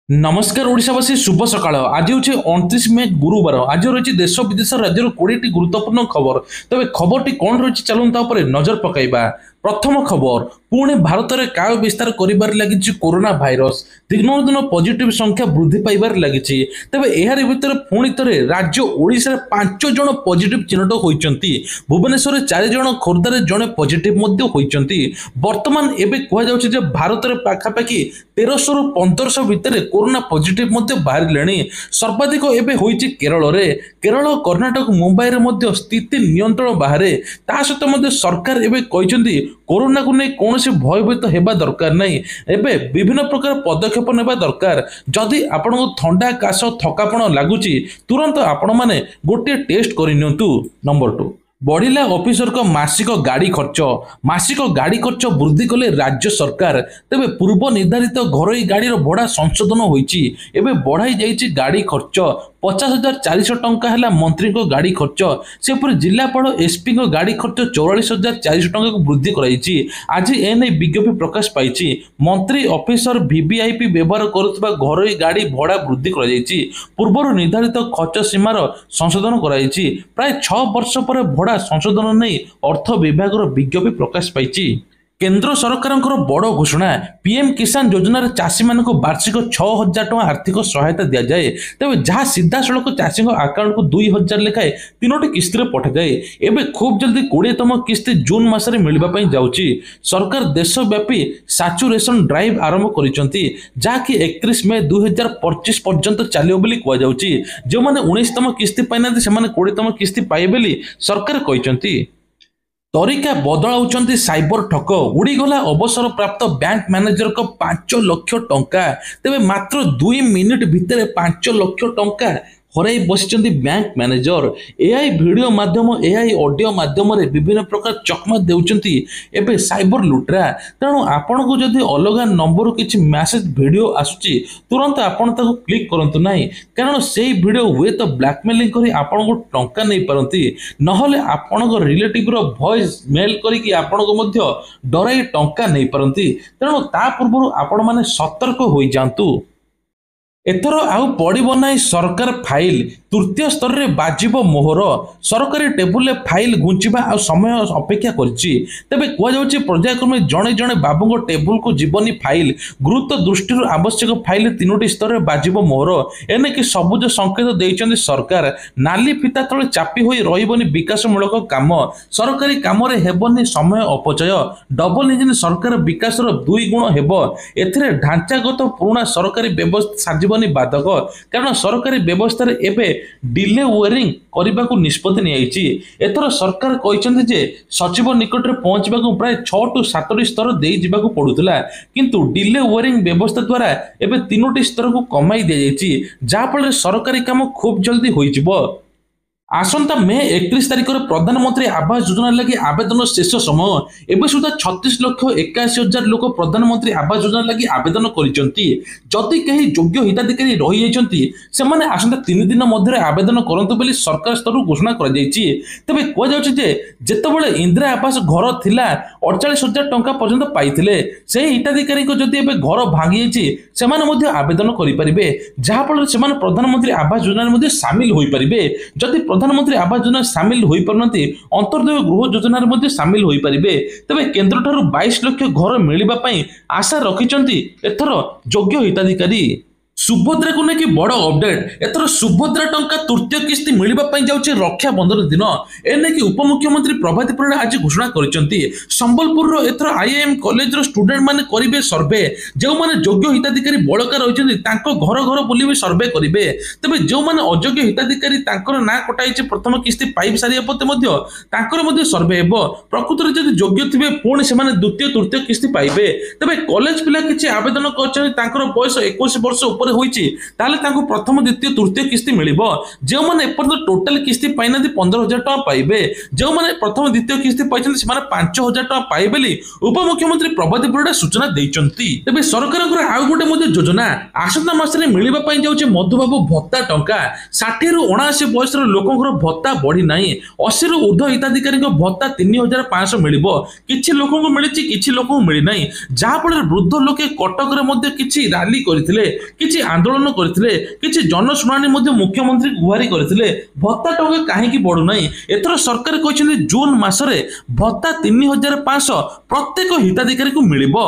नमस्कार ओडिशावासी शुभ सकाळ आज हूँ 29 मे गुरुवार आज रही देश विदेश राज्य 20 गुरुत्वपूर्ण खबर तबे खबर टी कौन रही चलता नजर पकाइबा। प्रथम खबर पुणे भारत में काय विस्तार कर लगी कोरोना भाइरस दिनों दिन पॉजिटिव संख्या वृद्धि पाइबार लगी तेज यार भितर पुणी थे राज्य ओडिशा 5 जन पॉजिटिव चिन्हट होती भुवनेश्वर 4 जन खोर्धार जड़े पॉजिटिव होती बर्तमान एवं कहुचे भारत में पाखापाखि 1300 रु 1500 भितर कोरोना पॉजिटिव बाहर सर्वाधिक एवं होती केरल में केरल कर्णाटक मुंबई में स्थिति नियंत्रण बाहर ता सहित सरकार एवं कहते कोरोना को नहीं कौन से भयभीत होगा दरकार नहीं एवं विभिन्न प्रकार पदक्षेप नेबा दरकार जदि आपण को थंडा काश थकापण लगुच तुरंत आपण मैंने गोटे टेस्ट करनियंतु। नंबर 2 बढ़िला ऑफिसर को मासिक गाड़ी खर्च वृद्धि कले राज्य सरकार तेबे पूर्व निर्धारित घरोई गाड़ी भड़ा संशोधन होईची एबे बढ़ाई जाइची गाड़ी खर्च 50,400 टंका है मंत्री को गाड़ी खर्च सेपरी जिलापाल एसपी को गाड़ी खर्च 44,400 टंका को वृद्धि कराई। आज एने विज्ञप्ति प्रकाश पाई मंत्री ऑफिसर वीवीआईपी व्यवहार करुवा घरोई गाड़ी भड़ा वृद्धि कराई पूर्व निर्धारित खर्च सीमार संशोधन कराई प्राय 6 वर्ष पर भड़ा संशोधन नहीं अर्थ विभाग विज्ञप्ति प्रकाश पाई। केंद्र सरकार बड़ घोषणा पीएम किसान योजन चाषी मान वार्षिक 6,000 टଙ୍କା आर्थिक सहायता दि जाए तेज जहाँ सीधा सड़क चाषी आकाउंट को 2,000 लेखाएं 3टी किस्ती पठा जाए एवं खूब जल्दी 20तम किस्ती जून मासरे मिलवाई जाऊँगी। सरकार देशव्यापी साचुरेशन ड्राइव आरंभ करी 31 मे 2025 पर्यंत चलो कहुच्छी जो मैंने 19तम किस्ती पाई 20तम किस्ती पाइबे सरकार कहते। तरीका बदलाउछंती साइबर ठक उड़ीगला अवसर प्राप्त बैंक मैनेजर को 5 लाख टंका तेबे मात्र 2 मिनिट भितर 5 लाख टंका हराई बसी बैंक मैनेजर एआई वीडियो माध्यम एआई ऑडियो माध्यम विभिन्न प्रकार चकमा देउछंती एबे साइबर लुट्रा तेणु आपण को जदि अलग नंबर किछि मैसेज वीडियो आसुची तुरंत आपण ताको क्लिक करंतु नाही कारण सेही वीडियो हुए तो ब्लैकमेलिंग करी आपण को टंका नै परंती नहले आपण को रिलेटिव रो वॉइस मेल करी कि आपण को मध्य डराई टंका नै परंती तेणु ता पूर्व आपण माने सतर्क होई जांतु। एथर आउ पड़ो ना सरकार फाइल तृतीय स्तर में बाजिब मोहर सरकारी टेबुल फाइल घुंचवा आ समय अपेक्षा करे कहुच्छे पर्यायक्रमे जड़े जड़े बाबू टेबुल को जीवनी फाइल गुरुत्व दृष्टि आवश्यक फाइल 3टी स्तर में बाजिब मोहर एने कि सबुज संकेत देते सरकार नाली फिता तले चापी होई रहिबनी विकासमूलक काम सरकारी काम हेबनी समय अपचय डबल इंजिन सरकार विकास 2 गुण हेब एथिरे ढांचागत पुराना सरकारी व्यवस्था साजिबनी बाधक कारण सरकारी व्यवस्था एवं डिले वेयरिंग करने को निष्पत्ति नियाइछि। एथर सरकार कहते जे सचिव निकट में पहुंचवा प्राय 6 टू 7टी स्तर दे जिबाकु पड़ुला किंतु डिले वेयरिंग व्यवस्था द्वारा एवं 3टी स्तर को कमाई दि जाइछि जहाँ फल सरकारी काम खूब जल्दी होइजिबो। आसंता मे 31 तारिख में प्रधानमंत्री आवास योजना लगी आवेदन शेष समय एवं सुधा 36,81,000 लोक प्रधानमंत्री आवास योजना लगी आवेदन करिसेंती जदि कहीं योग्य हिताधिकारी रही जाइछंती सेमाने आसंता 3 दिन मध्य आवेदन करंतु बोली सरकार स्तर घोषणा कर जाइछि। तबे कह जाउछि जे जेतेबेले इंदिरा आवास घर थिला 48,000 टंका पर्यंत पाइथिले से हिताधिकारी को जदि एबे घर भांगी जाइछि सेमाने मध्य आवेदन करि परिबे जहाँ फल सेमाने प्रधानमंत्री आवास योजना मध्य शामिल होई परिबे जदि प्रधानमंत्री आवास योजना सामिल हो पारती अंतर्दय गृह योजना सामिल हो पारे तेज केन्द्र ठारू 22 लाख घर मिलने आशा रखिंट एथर योग्य हिताधिकारी। सुभद्रा को लेकिन बड़ अपडेट एथर सुभद्रा टंका तृतीय किस्ती मिलवाई जाऊँगी रक्षा बंधन दिन एने कि उपमुख्यमंत्री प्रभाती परिड़ा आज घोषणा करते संबलपुर एथर आईआईएम कॉलेज स्टूडेंट माने करेंगे सर्वे जो मैंने योग्य हिताधिकारी बड़का रही घर घर बुले सर्वे करेंगे तेज जो मैंने अयोग्य हिताधिकारी ना कटाई प्रथम किस्ती पाई सारे सर्वे हो प्रकृत में जब योग्य थे पुणी से द्वितीय तृतीय किस्ती पाइबे तेज कॉलेज पिला किसी आवेदन कर बयस 21 वर्ष ताले प्रथम द्वितीय तृतीय किस्ती मिलिबो जो माने एपर्यंत टोटल किस्ती पाई 15,000 टଙ୍କା पाइबे जो माने प्रथम द्वितीय किस्ती पाइछन से 5,000 टଙ୍କା पाइबेली उपमुख्यमंत्री प्रभाती परिड़ा सूचना दैछंती। तेबे सरकारक आउ गोटे मध्ये योजना आसंता मासरे मिलिबा पई जाउचे मधुबाबू भत्ता टंका 60 रु 79 बयसर लोकंकर भत्ता बढ़ी नाही 80 रु ऊर्ध्व हिताधिकारी भत्ता 3,500 मिलिबो किछि लोकंको मिलिछि किछि लोकंको मिलि नाही जहाँ फल वृद्ध लोके कटक रे मध्ये किछि रैली करथिले किछि आंदोलन करथिले किछि जनशुणानी मध्ये मुख्यमंत्री गुहारी करथिले भत्ता टंका काहेकि बढुनाई एथर सरकार कहछन्ती जून मासरे भत्ता 3500 प्रत्येक हिताधिकारी को मिलिबो।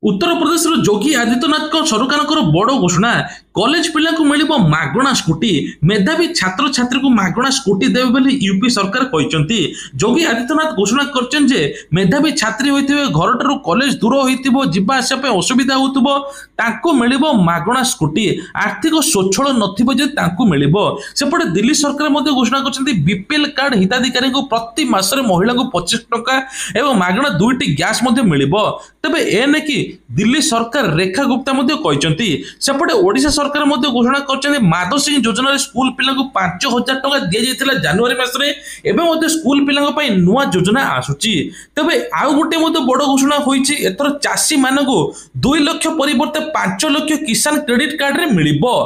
उत्तर प्रदेश योगी आदित्यनाथ सरकार बड़ घोषणा कॉलेज पिला को मिलिबो मागणा स्कूटी मेधावी छात्र छात्री को मागणा स्कूटी देबे बोली यूपी सरकार कहचंती। योगी आदित्यनाथ घोषणा करछन जे मेधावी छात्री होइथिबे घरटारू कॉलेज दूर होइथिबो जिबा आसा पे असुविधा होउथबो तांको मिलिबो मागणा स्कूटी आर्थिक स्वच्छल नथिबो जे तांको मिलिबो। सेपटे दिल्ली सरकार मध्ये घोषणा करछंती बीपीएल कार्ड हिताधिकारी को प्रति मासरे महिला को 25 टका एवं मागणा दुईटी गैस मध्ये मिलिबो। तबे एने कि दिल्ली सरकार रेखा गुप्ता मध्ये कहचंती। सेपटे ओडिशा सरकार मध्ये घोषणा करछन्ती माधव सिंह योजना स्कूल पिला को 5000 टका दिया जायतिला जनवरी मासरे एबे मध्ये स्कूल पिला पई नुवा योजना आसुची। तबे आउ गोटे मध्ये बड़ घोषणा होईची एतर चासी मानको 2 लाख परिवर्ते 5 लाख किसान क्रेडिट कार्ड रे मिलिबो।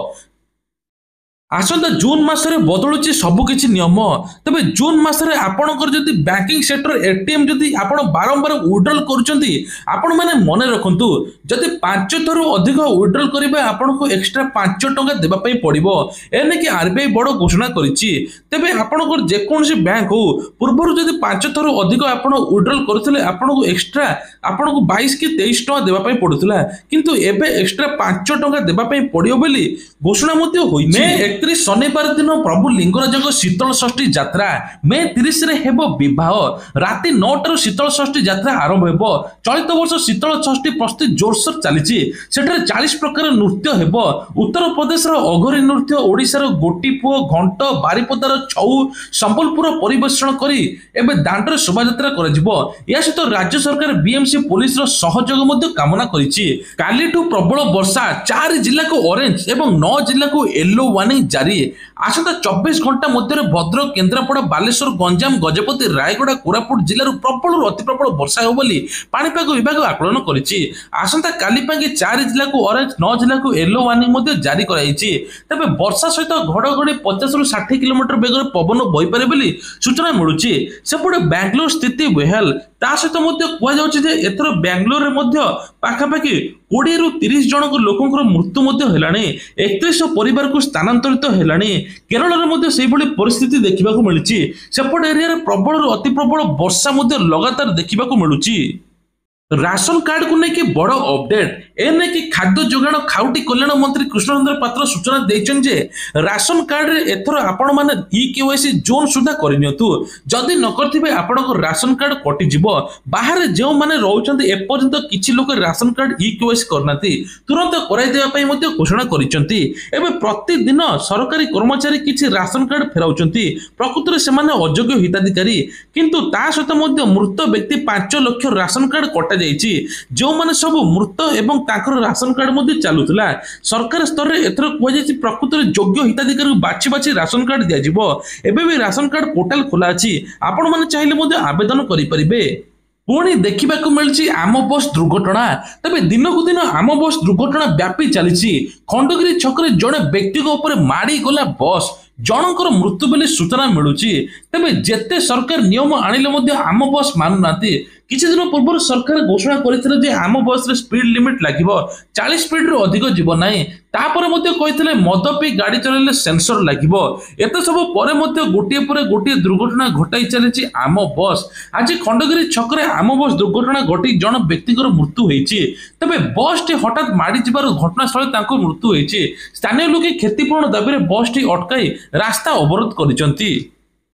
आसंता जून मासरे बदलुची सबकिछि नियम। तबे जून मासरे आपणकर जदि बैंकिंग सेक्टर एटीएम जदि आपण बारंबार विड्रॉल करूचंती आपण माने मने रखंतु जदि 5 थरु अधिक विड्रॉल करिबे आपनको एक्स्ट्रा 5 टका देबा पई पड़िबो। एने कि आरबीआई बड़ घोषणा करिछि। तबे आपणकर जे कोनसी बैंक हो पूर्वरु जदि 5 थरु अधिक आपण विड्रॉल करथिले आपनको एक्स्ट्रा आपनको 22 कि 23 टका देबा पई पडुतला किंतु एबे एक्स्ट्रा 5 टका देबा पई पड़ियो बोली घोषणा मध्ये होइछि। 31 शनिवार दिन प्रभु लिंगराज शीतल षष्ठी यात्रा मे 30 रे हेबो विवाह राति 9 टारू शीतल षष्ठी यात्रा आरंभ हेबो। चलित वर्ष शीतल षष्ठी प्रस्तुति जोरसोर चलीछि। सेठारे 40 प्रकार नृत्य हेबो। उत्तर प्रदेश रो अघोरी नृत्य ओडिसा रो गोटीपुओ घंट बारिपदार छऊ संबलपुर परिवेषण करी एबे दांडरे शोभा यात्रा करा जिवो। या सहित राज्य सरकार बीएमसी पुलिस रो सहयोग मध्ये कामना करिछि। कालीठू प्रबल वर्षा 4 जिल्ला को ऑरेंज एवं 9 जिल्ला को येलो वार्निंग जारी। आसंता 24 घंटा मध्य भद्रक केन्द्रापड़ा बालेश्वर गंजाम गजपति रायगड़ा कोरापुट जिल्लार प्रबल अति प्रबल वर्षा हो बोली पाणीपाग विभाग आकलन करिछि। आसंता काली पांगे 4 जिल्ला को ऑरेंज 9 जिल्ला को येलो वार्निंग मध्ये जारी कराइछि। तबे वर्षा सहित घड़घड़ी 50 रु 60 किलोमीटर बेगर पवन बहि पारे बोली सूचना मिलुछि। सेपटे बेंगलोर स्थिति बेहल ता सहित मध्ये कुआ जाउछि जे एथर बेंगलोर रे मध्ये पाखापाखि 20 रु 30 जन लोकंकर मृत्यु मध्ये हेलाणी। 3100 परिवार को स्थानांतरित हेलाणी। केरल रे मध्ये सेहि भली परिस्थिति देखिबाकू मिलिछि। सेपट एरिया रे प्रबल रु अति प्रबल वर्षा मध्ये लगातार देखिबाकू मिलुछि। राशन कार्ड को लेकिन बड़ अपडेट एने कि खाद्य जोगाण खाउटी कल्याण मंत्री कृष्णचंद्र पात्र सूचना देछन जे राशन कार्ड रे एथरो आपण माने केवाईसी जोन सुधा करिनियतु जदि न करथिबे आपनको राशन कार्ड कटि जिवो। बाहर जेउ माने रहउचंती ए पर्यंत किछि लोक राशन कार्ड केवाईसी करनाती तुरंत कराइ देबा पई मध्ये घोषणा करिसंती। एबे प्रतिदिन सरकारी कर्मचारी किछि राशन कार्ड फेराउचंती प्रकृत रे सेमाने अयोग्य हिताधिकारी किंतु ता सहित मध्ये मृत व्यक्ति 5 लाख राशन कार्ड कटा जो माने सब मृत एवं ताकर राशन कार्ड मध्ये चालुतला। सरकार स्तर रे एथर कुआ जायछि प्रकृत रे योग्य हिताधिकारी बाछि बाछि राशन कार्ड दिया जिवो। एबे भी राशन कार्ड पोर्टल खोला अछि आपण माने चाहिले मध्ये आवेदन करि परिबे। पुणी देखा मिली आम बस दुर्घटना। तबे दिन को दिन आम बस दुर्घटना व्यापी चली। खंडगिरी छकरे जड़े व्यक्ति माड़ी गला बस जनकर मृत्यु बोली सूचना मिलूची। तबे जेते सरकार नियम आनिले आम बस मानुना। किछि दिन पूर्व सरकार घोषणा करथिले जे आम बस रे स्पीड लिमिट लागिबो 40 स्पीड रो अधिक जीव नाही। तापर मध्ये कहिथिले मद पी गाड़ी चलाइले सेंसर लागिबो। एते सब परे मध्ये गोटिए परे गोटिए दुर्घटना घटाई चलीची आम बस। आज खंडगिरी छकरे आम बस दुर्घटना घटी जन व्यक्तिकर मृत्यु होईची। तबे बस टी हठात माड़ी जिबार घटनास्थल तांको मृत्यु होईची। स्थानीय लोके क्षतिपूर्ण दाबी रे बस टी अटकाई रास्ता अवरोध करिसंती।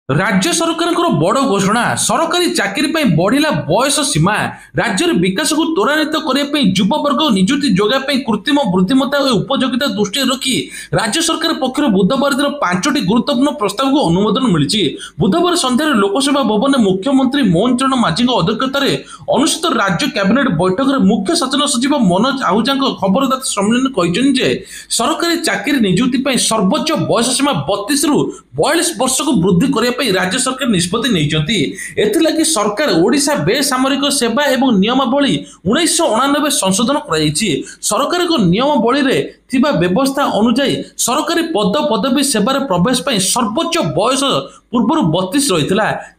राज्य सरकार बड़ घोषणा सरकारी चाकरी बढ़िला बयस सीमा। राज्य विकास को त्वरान्वित करने युववर्ग निजुक्ति जोगाई कृत्रिम बुद्धिमत्ता और उपयोगिता दृष्टि रखी राज्य सरकार पक्षर बुधवार दिन 5टी गुरुत्वपूर्ण प्रस्ताव को अनुमोदन मिली। बुधवार सन्धार लोकसभा भवन मुख्यमंत्री मोहन चरण माझी अध्यक्षतार अनुष्ठित राज्य कैबिनेट बैठक में मुख्य शासन सचिव मनोज आहूजा खबरदाता सम्मेलन कहते सरकारी चाकरी निजुक्ति सर्वोच्च बयस सीमा 32 रु 42 वर्ष को वृद्धि करने राज्य सरकार निष्पत्ति नहीं। एथिलागि सरकार ओडिशा बेसामरिक सेवा एवं नियमावली 1989 संशोधन कराई। सरकार नियमावली रे थिबा व्यवस्था अनुଯାयी सरकारी पद पदवी सेवार प्रवेश पाई सर्वोच्च बयस पूर्व 32 रही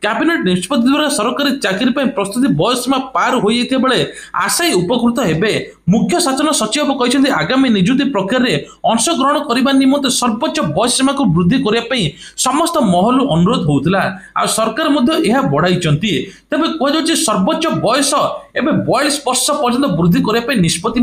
कैबिनेट निष्पत्ति द्वारा सरकारी चाकरी प्रस्तुति बयस सीमा पार हो बेले आशायी उपकृत हेबे। मुख्य शासन सचिव कहते आगामी निजुक्ति प्रक्रिया अंशग्रहण करने निमंते सर्वोच्च बयस सीमा को वृद्धि करने समस्त महल अनुरोध होता आ सरकार बढ़ाई तेज कह सर्वोच्च बयस एवं 42 वर्ष पर्यंत वृद्धि करने निष्पत्ति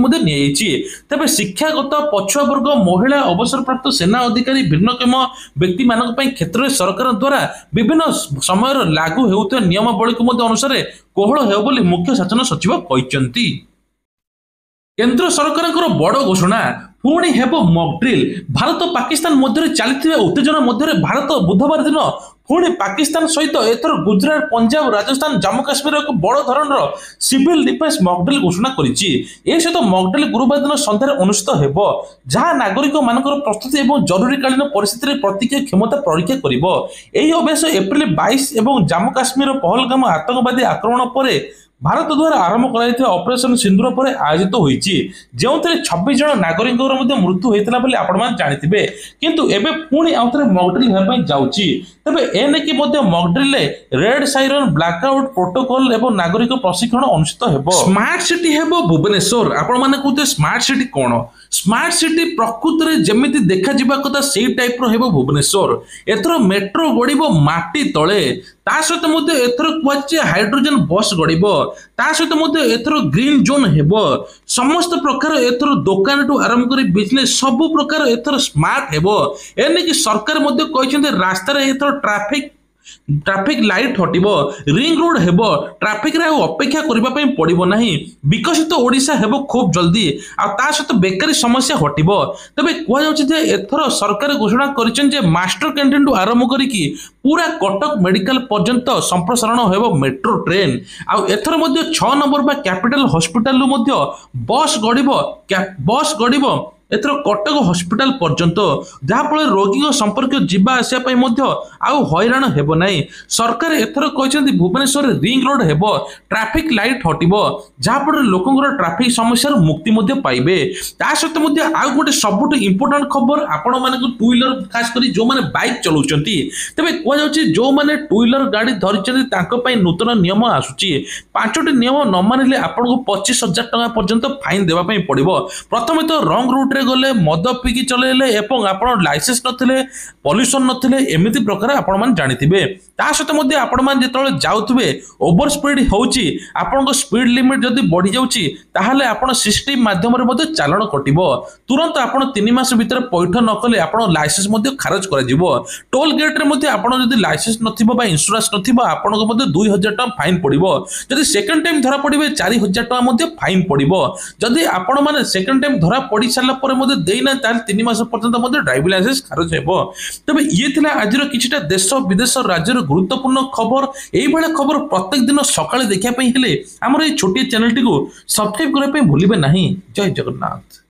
तेज शिक्षागत पछुआ वर्ग महिला अवसरप्राप्त सेना अधिकारी भिन्नक्षम व्यक्ति मान क्षेत्र में सरकार द्वारा विभिन्न समय लागू होता नियमावली अनुसार कोहल हो मुख्य शासन सचिव कहते। केंद्र सरकार बड़ घोषणा पुणी हेब मॉक ड्रिल। भारत पाकिस्तान मध्य चली उत्तेजना मध्य भारत बुधवार दिन पुणी पाकिस्तान सहित एथर गुजरात पंजाब राजस्थान जम्मू काश्मीर एक बड़ धरण सिविल डिफेन्स मॉक ड्रिल घोषणा करिछि। ए सहित मॉक ड्रिल गुरुवार दिन संध्यार अनुष्ठित हेबो जहां नागरिक मानकर प्रस्तुति एवं जरूरीकालीन परिस्थिति प्रतिक्रिया क्षमता परीक्षा करिवो। एही अभ्यास एप्रिल 22 एवं जम्मू काश्मीर पहलगाम आतंकवादी आक्रमण पर भारत द्वारा आरंभ कर ऑपरेशन सिंदूर पर आयोजित होती जो 26 जन नागरिक मृत्यु होता बोली आपण जानिथिबे किंतु एबे पुणी आउथरे मॉकड्रिल होय जाउची। तबे एने कि mock drill red siren blackout protocol एवं नागरिक प्रशिक्षण अनुष्ठित हेबो। स्मार्ट सिटी हेबो भुवनेश्वर। आपण माने कहते स्मार्ट सिटी कोन? स्मार्ट सिटी प्रकृति रे जेमिति देखा जिबा कथा सेही टाइप रो हेबो भुवनेश्वर। एथरो मेट्रो गड़िबो माटी तळे ता सहित मध्य एथरो कुआचे हाइड्रोजन बस गड़िबो ता सहित मध्य एथरो ग्रीन जोन हेबो। समस्त प्रकार एथरो दुकान टू आरंभ करी बिजनेस सब प्रकार एथरो स्मार्ट हेबो। एने कि सरकार मध्य कहछन्ते रास्ता रे एथरो ट्रैफिक लाइट हटिबो रिंग रोड हेबो ट्रैफिक रे अपेक्षा करबा पई पड़िबो नाही। विकसित ओडिशा हेबो खूब जल्दी आ ता सहित बेकारी समस्या हटिबो। तबे कोआ जाउछि जे एथरो सरकार घोषणा करिछन जे मास्टर कैंटीन टू आरंभ करी कि पूरा कटक मेडिकल पर्यंत संप्रसारण हेबो मेट्रो ट्रेन आ एथरो मध्ये 6 नंबर बा कैपिटल हॉस्पिटल रु मध्ये बस गड़िबो एथर कटक हॉस्पिटल पर्यंत जहाँफल रोगी संपर्क जीवा आसा आउ हैरान हेबो नाही। सरकार एथर कहते भुवनेश्वर रिंग रोड हेबो ट्रैफिक लाइट हटिबो जहाँफल लोकंर ट्रैफिक समस्या मुक्ति मध्ये पाइबे। ता सहित आउ गोटे सबुठ इंपोर्टेंट खबर आपण मानक टू व्हीलर खास करी जो माने बाइक चलाउछंती तबे कोआ जाउछि जो माने टू व्हीलर गाड़ी धरिछंती तांको पई नूतन नियम आसुछि। 5टी नियम न मानिले आपनको 25,000 टका पर्यंत फाइन देबा पई पड़िबो। प्रथमे तो रंग रूट रे गले मद पिकी चलेले एवं आपण लाइसेंस नथिले पॉल्यूशन नथिले एमिति प्रकार आपण मान जानिथिबे। ता सहित मध्ये आपण मान जेतले जाउथबे ओवर स्पीड होउची आपनको स्पीड लिमिट जदी बढ़ी जाउची ताहाले आपण सिस्टम माध्यम रे मध्ये चालान कटिबो तुरंत आपण 3 मास भीतर पैठ न कले आपण लाइसेंस मध्ये खारज करा जिवो। टोल गेट रे मध्ये आपण जदी लाइसेंस नथिबो बा इंश्योरेंस नथिबो आपनको मध्ये 2000 टका फाइन पड़िबो। जदी सेकंड टाइम धरा पड़िबे 4000 टका मध्ये फाइन पड़िबो। जदी आपण माने सेकंड टाइम धरा पड़ी साला परे मध्ये देइना ताल 3 मास पर्यंत मध्ये ड्राइविंग लाइसेंस खारज हेबो। तबे ये थिला आजिर किछटा देश विदेश राज्यर गुरुत्वपूर्ण खबर। एई भले खबर प्रत्येक दिन सकाळे देखिया पई हेले हमर ए छोटी चैनल टी को सब्सक्राइब करै पई भूलिबे नाही। जय जगन्नाथ।